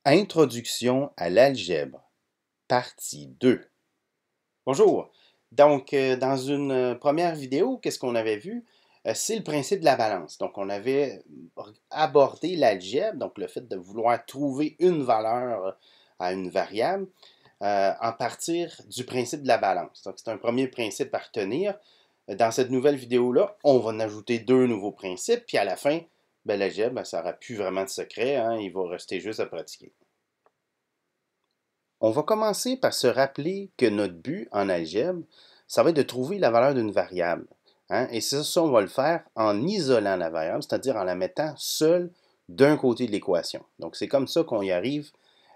Introduction à l'algèbre, partie 2. Bonjour. Donc, dans une première vidéo, qu'est-ce qu'on avait vu? C'est le principe de la balance. Donc, on avait abordé l'algèbre, donc le fait de vouloir trouver une valeur à une variable, en partir du principe de la balance. Donc, c'est un premier principe à retenir. Dans cette nouvelle vidéo-là, on va en ajouter deux nouveaux principes, puis à la fin, l'algèbre, ça n'aura plus vraiment de secret, hein, il va rester juste à pratiquer. On va commencer par se rappeler que notre but en algèbre, ça va être de trouver la valeur d'une variable. Hein? Et ça, on va le faire en isolant la variable, c'est-à-dire en la mettant seule d'un côté de l'équation. Donc, c'est comme ça qu'on y arrive.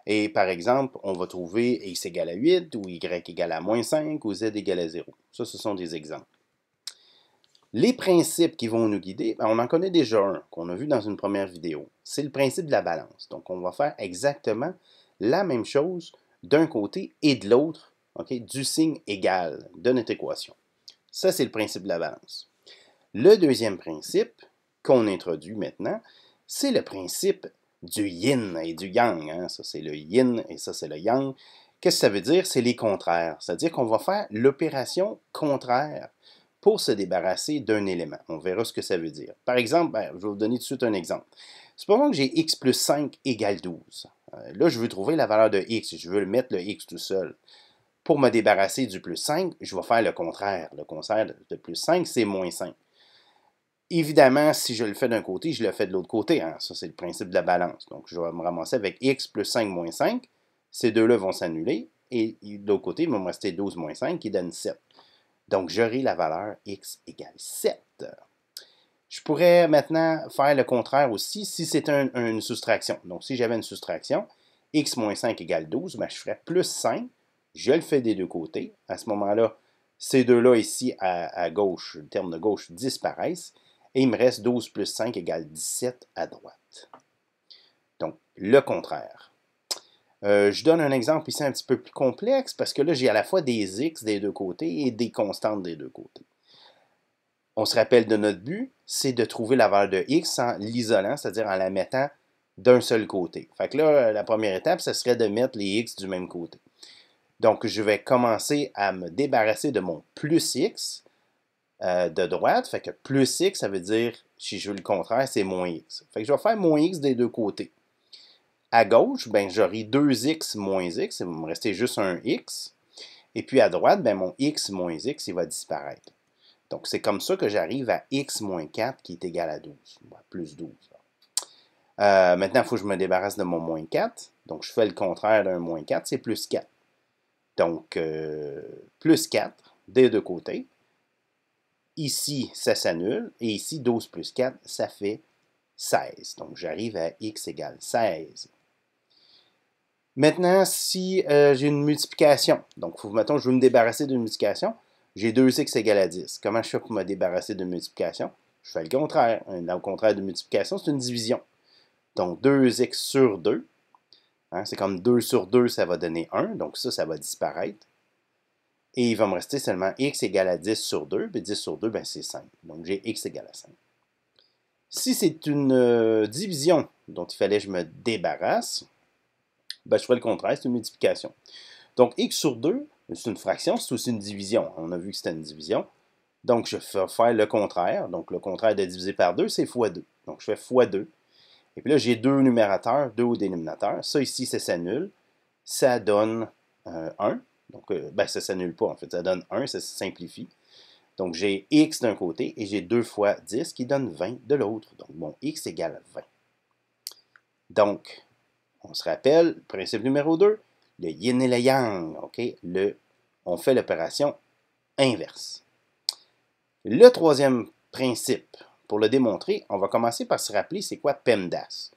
Et par exemple, on va trouver x égale à 8, ou y égale à moins 5, ou z égale à 0. Ça, ce sont des exemples. Les principes qui vont nous guider, on en connaît déjà un qu'on a vu dans une première vidéo. C'est le principe de la balance. Donc, on va faire exactement la même chose d'un côté et de l'autre, du signe égal de notre équation. Ça, c'est le principe de la balance. Le deuxième principe qu'on introduit maintenant, c'est le principe du yin et du yang. Hein? Ça, c'est le yin et ça, c'est le yang. Qu'est-ce que ça veut dire? C'est les contraires. C'est-à-dire qu'on va faire l'opération contraire pour se débarrasser d'un élément. On verra ce que ça veut dire. Par exemple, je vais vous donner tout de suite un exemple. Supposons que j'ai x plus 5 égale 12. Là, je veux trouver la valeur de x. Je veux mettre le x tout seul. Pour me débarrasser du plus 5, je vais faire le contraire. Le contraire de plus 5, c'est moins 5. Évidemment, si je le fais d'un côté, je le fais de l'autre côté. Hein. Ça, c'est le principe de la balance. Donc, je vais me ramasser avec x plus 5 moins 5. Ces deux-là vont s'annuler. Et de l'autre côté, il va me rester 12 moins 5 qui donne 7. Donc, j'aurai la valeur x égale 7. Je pourrais maintenant faire le contraire aussi si c'était une soustraction. Donc, si j'avais une soustraction, x moins 5 égale 12, je ferais plus 5. Je le fais des deux côtés. À ce moment-là, ces deux-là ici à gauche, le terme de gauche, disparaissent. Et il me reste 12 plus 5 égale 17 à droite. Donc, le contraire. Je donne un exemple ici un petit peu plus complexe parce que là, j'ai à la fois des x des deux côtés et des constantes des deux côtés. On se rappelle de notre but, c'est de trouver la valeur de x en l'isolant, c'est-à-dire en la mettant d'un seul côté. Fait que là, la première étape, ce serait de mettre les x du même côté. Donc, je vais commencer à me débarrasser de mon plus x de droite. Fait que plus x, ça veut dire, si je veux le contraire, c'est moins x. Fait que je vais faire moins x des deux côtés. À gauche, j'aurai 2x moins x, il va me rester juste un x. Et puis à droite, mon x moins x, il va disparaître. Donc, c'est comme ça que j'arrive à x moins 4 qui est égal à 12, plus 12. Maintenant, il faut que je me débarrasse de mon moins 4. Donc, je fais le contraire d'un moins 4, c'est plus 4. Donc, plus 4 des deux côtés. Ici, ça s'annule. Et ici, 12 plus 4, ça fait 16. Donc, j'arrive à x égale 16. Maintenant, si j'ai une multiplication, donc mettons, je veux me débarrasser d'une multiplication, j'ai 2x égale à 10. Comment je fais pour me débarrasser d'une multiplication? Je fais le contraire. Le contraire de multiplication, c'est une division. Donc, 2x sur 2, hein, c'est comme 2 sur 2, ça va donner 1. Donc, ça va disparaître. Et il va me rester seulement x égale à 10 sur 2. Puis 10 sur 2, c'est 5. Donc, j'ai x égale à 5. Si c'est une division dont il fallait que je me débarrasse, je ferai le contraire, c'est une multiplication. Donc, x sur 2, c'est une fraction, c'est aussi une division. On a vu que c'était une division. Donc, je vais faire le contraire. Donc, le contraire de diviser par 2, c'est fois 2. Donc, je fais fois 2. Et puis là, j'ai deux numérateurs, 2 au dénominateur. Ça ici, ça s'annule. Ça donne 1. Donc, ça ne s'annule pas, en fait. Ça donne 1, ça se simplifie. Donc, j'ai x d'un côté et j'ai 2 fois 10 qui donne 20 de l'autre. Donc, mon x égale 20. Donc, on se rappelle, principe numéro 2, le yin et le yang. On fait l'opération inverse. Le troisième principe, pour le démontrer, on va commencer par se rappeler c'est quoi PEMDAS.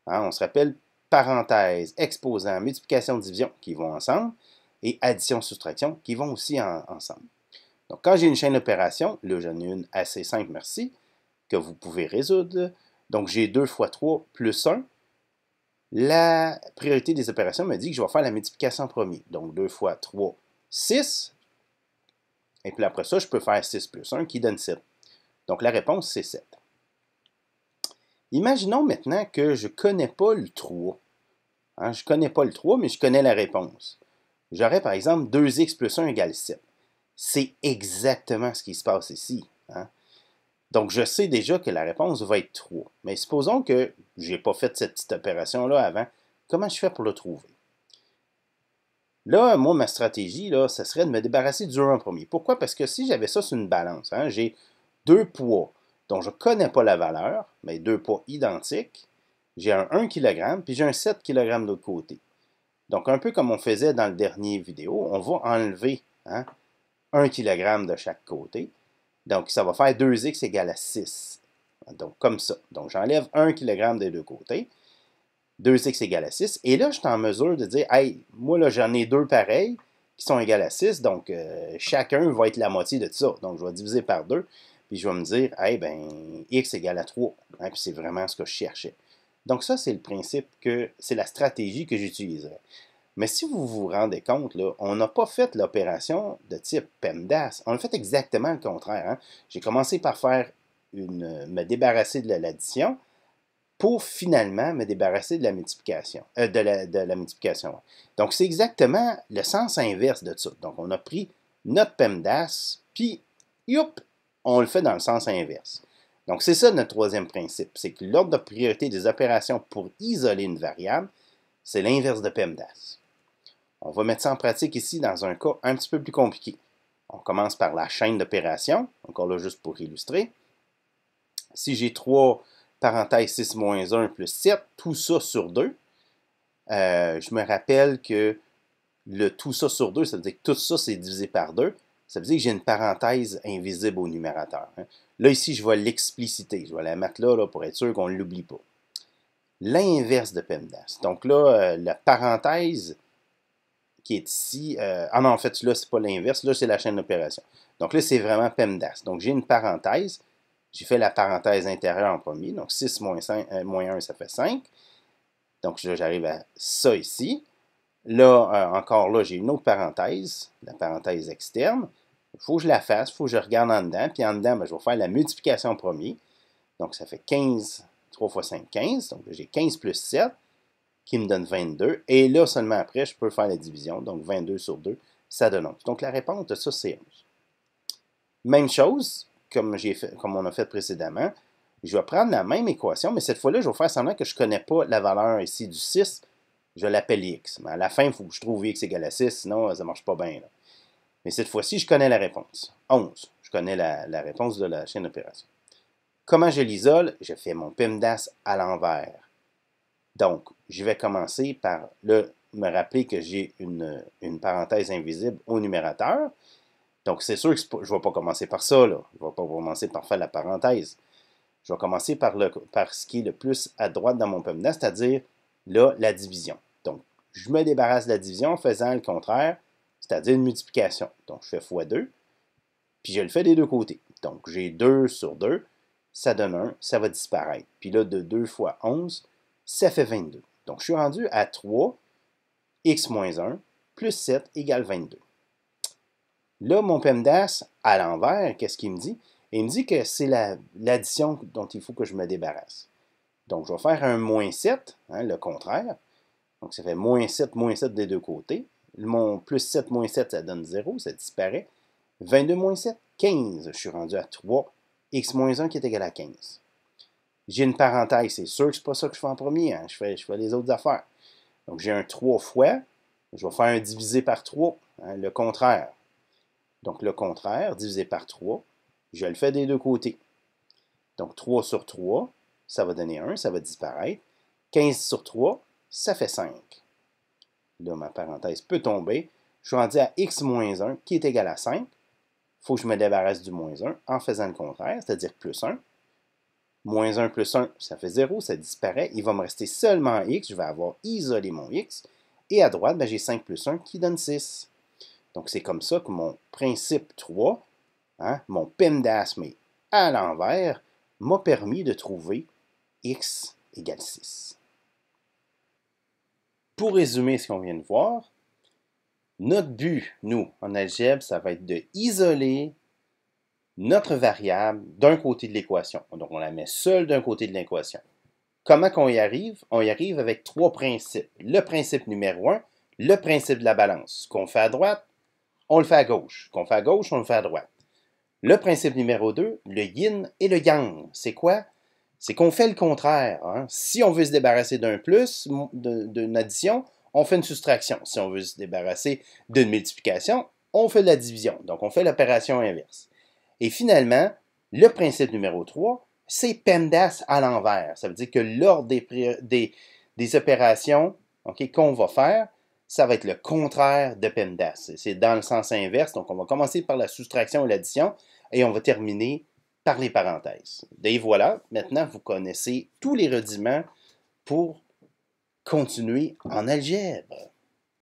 Hein, on se rappelle parenthèse, exposant, multiplication, division qui vont ensemble et addition, soustraction qui vont aussi ensemble. Donc, quand j'ai une chaîne d'opérations, là j'en ai une assez simple, merci, que vous pouvez résoudre. Donc, j'ai 2 fois 3 plus 1. La priorité des opérations me dit que je vais faire la multiplication en premier. Donc, 2 fois 3, 6. Et puis après ça, je peux faire 6 plus 1 qui donne 7. Donc, la réponse, c'est 7. Imaginons maintenant que je ne connais pas le 3. Hein? Je ne connais pas le 3, mais je connais la réponse. J'aurais par exemple 2x plus 1 égale 7. C'est exactement ce qui se passe ici. Hein? Donc, je sais déjà que la réponse va être 3. Mais supposons que je n'ai pas fait cette petite opération-là avant. Comment je fais pour le trouver? Là, moi, ma stratégie, là, ça serait de me débarrasser du 1 en premier. Pourquoi? Parce que si j'avais ça sur une balance, hein, j'ai deux poids dont je ne connais pas la valeur, mais deux poids identiques. J'ai un 1 kg, puis j'ai un 7 kg de l'autre côté. Donc, un peu comme on faisait dans le dernier vidéo, on va enlever 1 kg de chaque côté. Donc, ça va faire 2x égale à 6. Donc, comme ça. Donc, j'enlève 1 kg des deux côtés. 2x égale à 6. Et là, je suis en mesure de dire, hey, moi, là, j'en ai deux pareils qui sont égales à 6. Donc, chacun va être la moitié de ça. Donc, je vais diviser par 2. Puis, je vais me dire, hey, ben, x égale à 3. Hein, puis, c'est vraiment ce que je cherchais. Donc, ça, c'est le principe c'est la stratégie que j'utiliserai. Mais si vous vous rendez compte, là, on n'a pas fait l'opération de type PEMDAS. On a fait exactement le contraire. Hein? J'ai commencé par me débarrasser de l'addition pour finalement me débarrasser de la multiplication. De la multiplication. Donc, c'est exactement le sens inverse de ça. Donc, on a pris notre PEMDAS, puis, youp, on le fait dans le sens inverse. Donc, c'est ça notre troisième principe. C'est que l'ordre de priorité des opérations pour isoler une variable, c'est l'inverse de PEMDAS. On va mettre ça en pratique ici dans un cas un petit peu plus compliqué. On commence par la chaîne d'opérations, encore là juste pour illustrer. Si j'ai 3 parenthèses 6 moins 1 plus 7, tout ça sur 2, je me rappelle que le tout ça sur 2, ça veut dire que tout ça c'est divisé par 2. Ça veut dire que j'ai une parenthèse invisible au numérateur. Hein. Là, ici, je vais l'expliciter. Je vais la mettre là pour être sûr qu'on ne l'oublie pas. L'inverse de PEMDAS. Donc là, la parenthèse qui est ici. Non, en fait, là, c'est pas l'inverse. Là, c'est la chaîne d'opération. Donc là, c'est vraiment PEMDAS. Donc, j'ai une parenthèse. J'ai fait la parenthèse intérieure en premier. Donc, 6 moins 1, ça fait 5. Donc, là, j'arrive à ça ici. Là, encore là, j'ai une autre parenthèse, la parenthèse externe. Il faut que je la fasse, il faut que je regarde en dedans. Puis en dedans, ben, je vais faire la multiplication en premier. Donc, ça fait 15, 3 fois 5, 15. Donc, j'ai 15 plus 7 qui me donne 22. Et là, seulement après, je peux faire la division. Donc, 22 sur 2, ça donne 11. Donc, la réponse de ça, c'est 11. Même chose, comme on a fait précédemment, je vais prendre la même équation, mais cette fois-là, je vais faire semblant que je ne connais pas la valeur ici du 6. Je l'appelle x. Mais à la fin, il faut que je trouve x égale à 6, sinon ça ne marche pas bien. Là. Mais cette fois-ci, je connais la réponse. 11. Je connais la réponse de la chaîne d'opération. Comment je l'isole? Je fais mon PEMDAS à l'envers. Donc, je vais commencer par me rappeler que j'ai une parenthèse invisible au numérateur. Donc, c'est sûr que je ne vais pas commencer par ça. Là. Je ne vais pas commencer par faire la parenthèse. Je vais commencer par ce qui est le plus à droite dans mon PEMDAS, c'est-à-dire là, la division. Donc, je me débarrasse de la division en faisant le contraire, c'est-à-dire une multiplication. Donc, je fais x2, puis je le fais des deux côtés. Donc, j'ai 2 sur 2, ça donne 1, ça va disparaître. Puis là, de 2 fois 11, ça fait 22. Donc, je suis rendu à 3, x moins 1, plus 7 égale 22. Là, mon PEMDAS, à l'envers, qu'est-ce qu'il me dit? Il me dit que c'est l'addition dont il faut que je me débarrasse. Donc, je vais faire un moins 7, le contraire. Donc, ça fait moins 7 des deux côtés. Mon plus 7 moins 7, ça donne 0, ça disparaît. 22 moins 7, 15. Je suis rendu à 3, x moins 1 qui est égal à 15. J'ai une parenthèse, c'est sûr que ce n'est pas ça que je fais en premier. Hein. Je fais les autres affaires. Donc, j'ai un 3 fois. Je vais faire un divisé par 3, le contraire. Donc, le contraire, divisé par 3, je le fais des deux côtés. Donc, 3 sur 3, ça va donner 1, ça va disparaître. 15 sur 3, ça fait 5. Là, ma parenthèse peut tomber. Je suis rendu à x moins 1 qui est égal à 5. Il faut que je me débarrasse du moins 1 en faisant le contraire, c'est-à-dire plus 1. Moins 1 plus 1, ça fait 0, ça disparaît. Il va me rester seulement x. Je vais avoir isolé mon x. Et à droite, j'ai 5 plus 1 qui donne 6. Donc, c'est comme ça que mon principe 3, mon PEMDAS, mais à l'envers, m'a permis de trouver x égale 6. Pour résumer ce qu'on vient de voir, notre but, nous, en algèbre, ça va être de isoler notre variable d'un côté de l'équation. Donc, on la met seule d'un côté de l'équation. comment qu'on y arrive? On y arrive avec 3 principes. Le principe numéro 1, le principe de la balance. Ce qu'on fait à droite, on le fait à gauche. Ce qu'on fait à gauche, on le fait à droite. Le principe numéro 2, le yin et le yang. C'est quoi? C'est qu'on fait le contraire. Hein? Si on veut se débarrasser d'un plus, d'une addition, on fait une soustraction. Si on veut se débarrasser d'une multiplication, on fait de la division. Donc, on fait l'opération inverse. Et finalement, le principe numéro 3, c'est PEMDAS à l'envers. Ça veut dire que l'ordre des opérations qu'on va faire, ça va être le contraire de PEMDAS. C'est dans le sens inverse. Donc, on va commencer par la soustraction et l'addition et on va terminer par les parenthèses. Et voilà, maintenant, vous connaissez tous les rudiments pour continuer en algèbre.